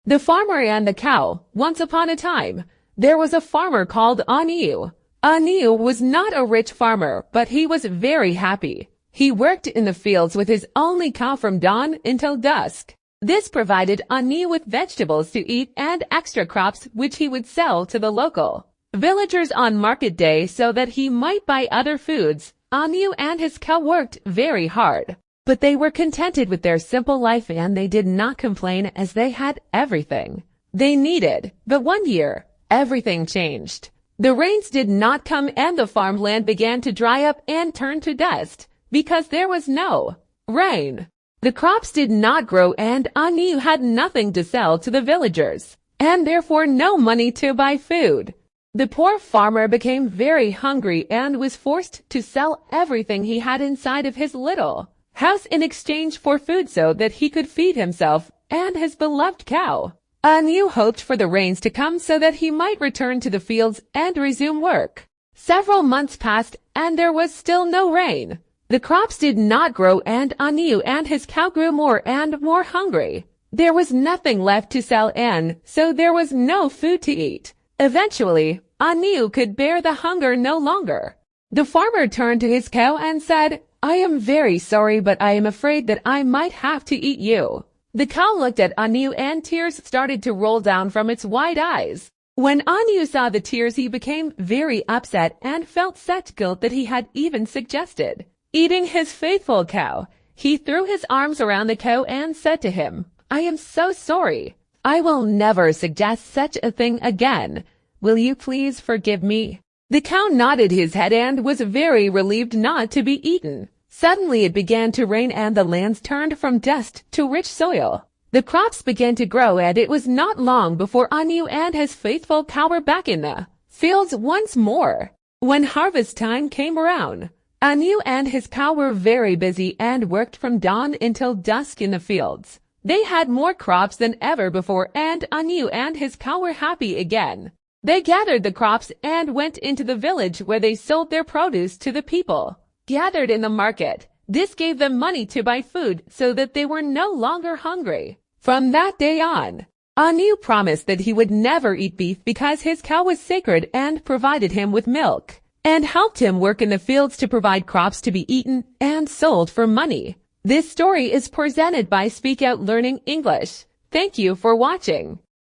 The Farmer and the Cow. Once upon a time, there was a farmer called Anu. Anu was not a rich farmer, but he was very happy. He worked in the fields with his only cow from dawn until dusk. This provided Anu with vegetables to eat and extra crops which he would sell to the local villagers on market day so that he might buy other foods. Anu and his cow worked very hard, but they were contented with their simple life and they did not complain as they had everything they needed. But one year, everything changed. The rains did not come and the farmland began to dry up and turn to dust because there was no rain. The crops did not grow and Anu had nothing to sell to the villagers and therefore no money to buy food. The poor farmer became very hungry and was forced to sell everything he had inside of his little house in exchange for food so that he could feed himself and his beloved cow. Anu hoped for the rains to come so that he might return to the fields and resume work. Several months passed and there was still no rain. The crops did not grow and Anu and his cow grew more and more hungry. There was nothing left to sell and so there was no food to eat. Eventually, Anu could bear the hunger no longer. The farmer turned to his cow and said, "I am very sorry, but I am afraid that I might have to eat you." The cow looked at Anu and tears started to roll down from its wide eyes. When Anu saw the tears, he became very upset and felt such guilt that he had even suggested eating his faithful cow. He threw his arms around the cow and said to him, "I am so sorry. I will never suggest such a thing again. Will you please forgive me?" The cow nodded his head and was very relieved not to be eaten. Suddenly it began to rain and the lands turned from dust to rich soil. The crops began to grow and it was not long before Anu and his faithful cow were back in the fields once more. When harvest time came around, Anu and his cow were very busy and worked from dawn until dusk in the fields. They had more crops than ever before and Anu and his cow were happy again. They gathered the crops and went into the village where they sold their produce to the people gathered in the market. This gave them money to buy food so that they were no longer hungry. From that day on, Anu promised that he would never eat beef because his cow was sacred and provided him with milk and helped him work in the fields to provide crops to be eaten and sold for money. This story is presented by Speak Out Learning English. Thank you for watching.